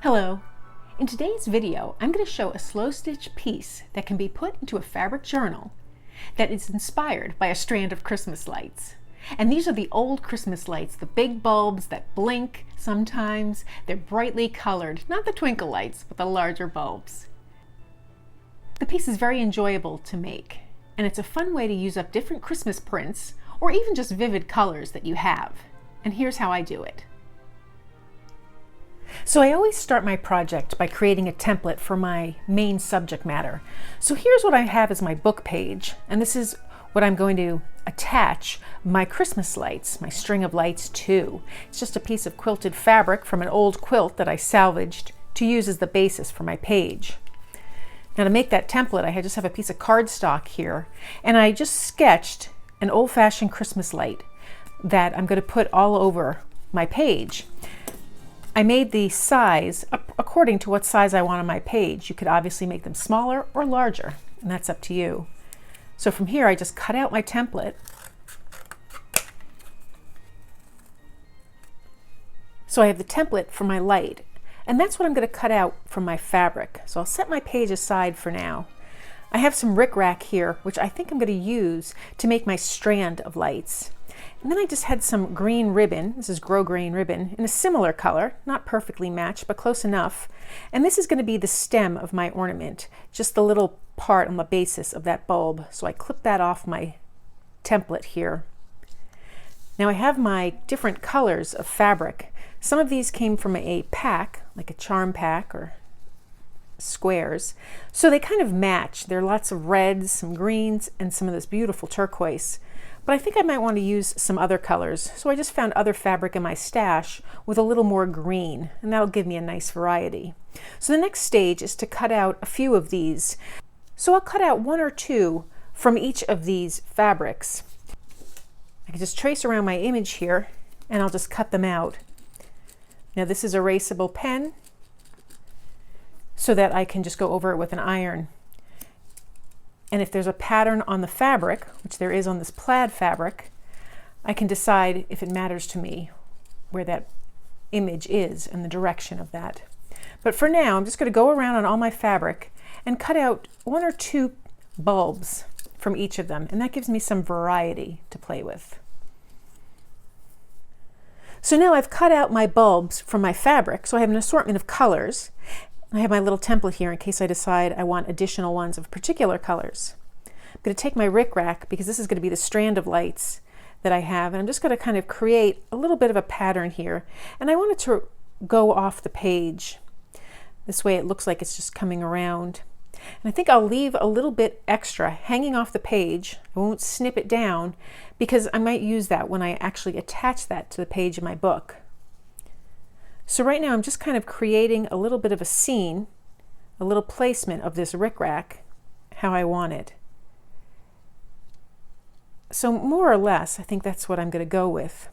Hello. In today's video, I'm going to show a slow stitch piece that can be put into a fabric journal that is inspired by a strand of Christmas lights. And these are the old Christmas lights, the big bulbs that blink sometimes. They're brightly colored, not the twinkle lights, but the larger bulbs. The piece is very enjoyable to make, and it's a fun way to use up different Christmas prints or even just vivid colors that you have. And here's how I do it. So I always start my project by creating a template for my main subject matter. So here's what I have as my book page, and this is what I'm going to attach my Christmas lights, my string of lights to. It's just a piece of quilted fabric from an old quilt that I salvaged to use as the basis for my page. Now to make that template, I just have a piece of cardstock here, and I just sketched an old-fashioned Christmas light that I'm going to put all over my page. I made the size according to what size I want on my page. You could obviously make them smaller or larger, and that's up to you. So from here, I just cut out my template. So I have the template for my light, and that's what I'm going to cut out from my fabric. So I'll set my page aside for now. I have some ric-rac here, which I think I'm going to use to make my strand of lights. And then I just had some green ribbon, this is grosgrain ribbon, in a similar color, not perfectly matched, but close enough. And this is going to be the stem of my ornament, just the little part on the basis of that bulb. So I clip that off my template here. Now I have my different colors of fabric. Some of these came from a pack, like a charm pack or squares. So they kind of match. There are lots of reds, some greens, and some of this beautiful turquoise. But I think I might want to use some other colors. So I just found other fabric in my stash with a little more green, and that'll give me a nice variety. So the next stage is to cut out a few of these. So I'll cut out one or two from each of these fabrics. I can just trace around my image here, and I'll just cut them out. Now this is erasable pen, so that I can just go over it with an iron. And if there's a pattern on the fabric, which there is on this plaid fabric, I can decide if it matters to me where that image is and the direction of that. But for now, I'm just going to go around on all my fabric and cut out one or two bulbs from each of them, and that gives me some variety to play with. So now I've cut out my bulbs from my fabric, so I have an assortment of colors. I have my little template here in case I decide I want additional ones of particular colors. I'm going to take my ric-rac, because this is going to be the strand of lights that I have, and I'm just going to kind of create a little bit of a pattern here. And I want it to go off the page. This way it looks like it's just coming around. And I think I'll leave a little bit extra hanging off the page. I won't snip it down, because I might use that when I actually attach that to the page of my book. So right now I'm just kind of creating a little bit of a scene, a little placement of this ric-rac, how I want it. So more or less, I think that's what I'm going to go with.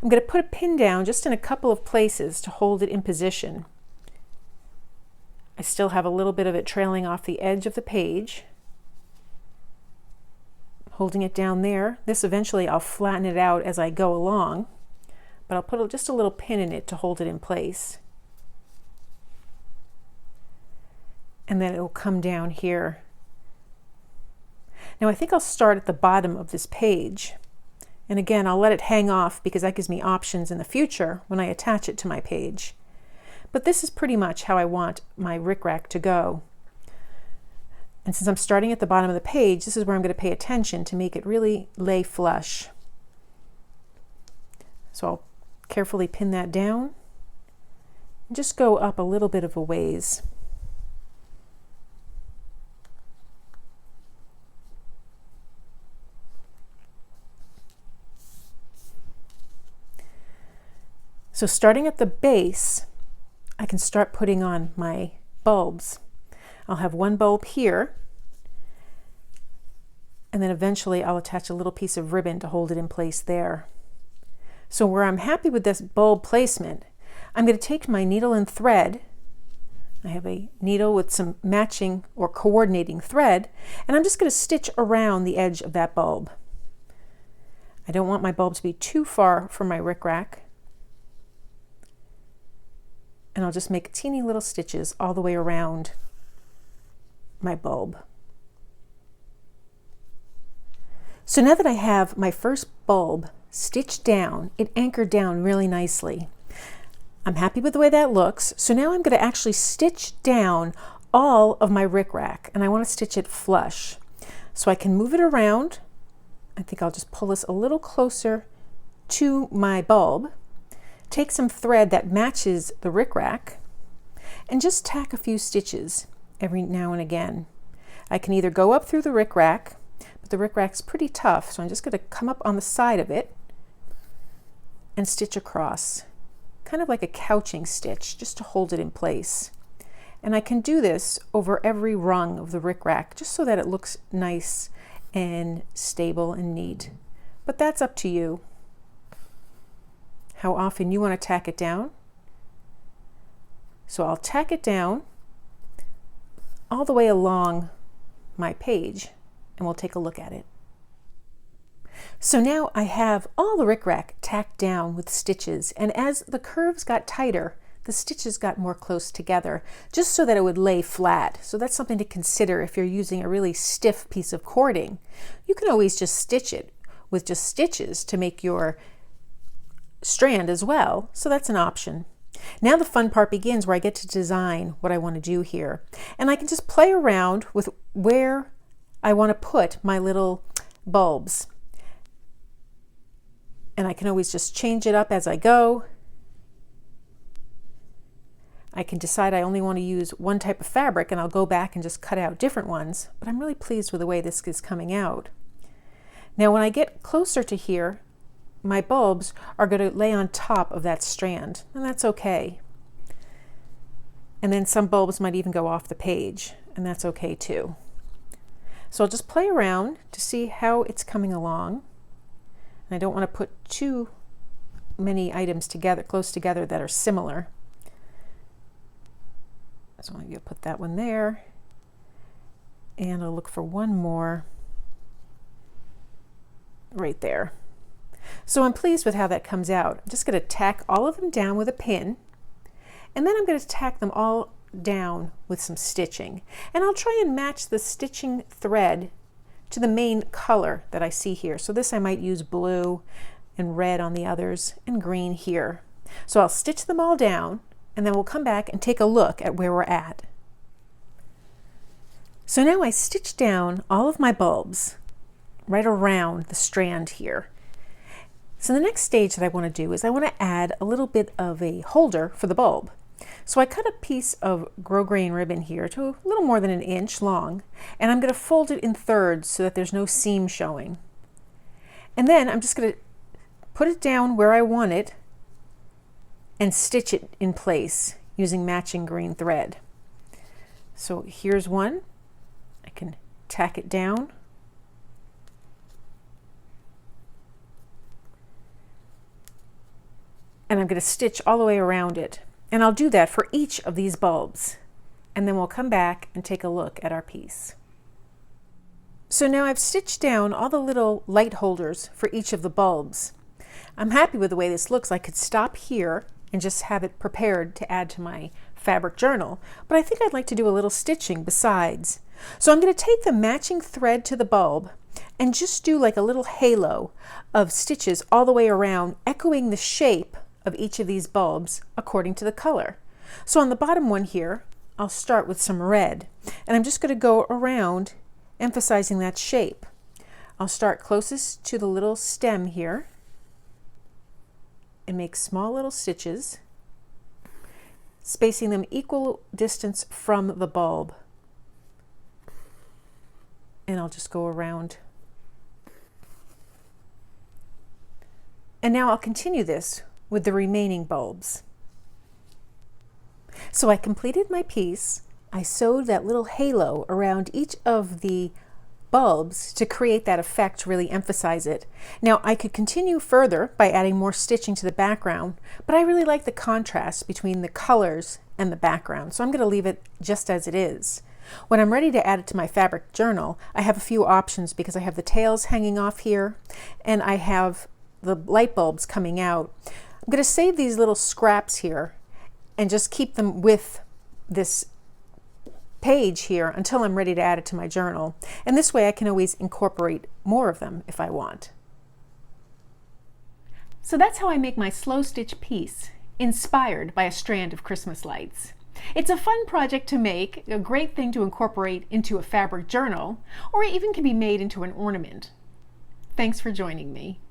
I'm going to put a pin down just in a couple of places to hold it in position. I still have a little bit of it trailing off the edge of the page. Holding it down there. This eventually I'll flatten it out as I go along, but I'll put just a little pin in it to hold it in place. And then it will come down here. Now I think I'll start at the bottom of this page. And again, I'll let it hang off because that gives me options in the future when I attach it to my page. But this is pretty much how I want my ric-rac to go. And since I'm starting at the bottom of the page, this is where I'm going to pay attention to make it really lay flush. So I'll carefully pin that down and just go up a little bit of a ways. So starting at the base, I can start putting on my bulbs. I'll have one bulb here, and then eventually I'll attach a little piece of ribbon to hold it in place there. So where I'm happy with this bulb placement, I'm going to take my needle and thread. I have a needle with some matching or coordinating thread, and I'm just going to stitch around the edge of that bulb. I don't want my bulb to be too far from my ric-rac. And I'll just make teeny little stitches all the way around my bulb. So now that I have my first bulb stitched down, it anchored down really nicely. I'm happy with the way that looks. So now I'm going to actually stitch down all of my ric-rac, and I want to stitch it flush. So I can move it around. I think I'll just pull this a little closer to my bulb, take some thread that matches the ric-rac, and just tack a few stitches every now and again. I can either go up through the ric-rac, but the ric-rac's pretty tough, so I'm just going to come up on the side of it and stitch across, kind of like a couching stitch, just to hold it in place. And I can do this over every rung of the ric-rac, just so that it looks nice and stable and neat. But that's up to you, how often you want to tack it down. So I'll tack it down all the way along my page, and we'll take a look at it. So now I have all the ric-rac tacked down with stitches, and as the curves got tighter, the stitches got more close together, just so that it would lay flat. So that's something to consider if you're using a really stiff piece of cording. You can always just stitch it with just stitches to make your strand as well, so that's an option. Now the fun part begins, where I get to design what I want to do here. And I can just play around with where I want to put my little bulbs. And I can always just change it up as I go. I can decide I only want to use one type of fabric, and I'll go back and just cut out different ones. But I'm really pleased with the way this is coming out. Now when I get closer to here, my bulbs are going to lay on top of that strand, and that's okay. And then some bulbs might even go off the page, and that's okay too. So I'll just play around to see how it's coming along. And I don't want to put too many items together, close together, that are similar. So I'm going to put that one there, and I'll look for one more right there. So I'm pleased with how that comes out. I'm just going to tack all of them down with a pin, and then I'm going to tack them all down with some stitching. And I'll try and match the stitching thread to the main color that I see here. So this I might use blue and red on the others and green here. So I'll stitch them all down, and then we'll come back and take a look at where we're at. So now I stitched down all of my bulbs right around the strand here. So the next stage that I want to do is I want to add a little bit of a holder for the bulb. So I cut a piece of grosgrain ribbon here to a little more than 1 inch long, and I'm going to fold it in thirds so that there's no seam showing. And then I'm just going to put it down where I want it and stitch it in place using matching green thread. So here's one. I can tack it down. And I'm going to stitch all the way around it. And I'll do that for each of these bulbs. And then we'll come back and take a look at our piece. So now I've stitched down all the little light holders for each of the bulbs. I'm happy with the way this looks. I could stop here and just have it prepared to add to my fabric journal, but I think I'd like to do a little stitching besides. So I'm going to take the matching thread to the bulb and just do like a little halo of stitches all the way around, echoing the shape of each of these bulbs according to the color. So on the bottom one here, I'll start with some red, and I'm just going to go around emphasizing that shape. I'll start closest to the little stem here and make small little stitches, spacing them equal distance from the bulb. And I'll just go around. And now I'll continue this with the remaining bulbs. So I completed my piece. I sewed that little halo around each of the bulbs to create that effect, to really emphasize it. Now I could continue further by adding more stitching to the background, but I really like the contrast between the colors and the background, so I'm going to leave it just as it is. When I'm ready to add it to my fabric journal, I have a few options because I have the tails hanging off here and I have the light bulbs coming out. I'm going to save these little scraps here and just keep them with this page here until I'm ready to add it to my journal. And this way I can always incorporate more of them if I want. So that's how I make my slow stitch piece, inspired by a strand of Christmas lights. It's a fun project to make, a great thing to incorporate into a fabric journal, or it even can be made into an ornament. Thanks for joining me.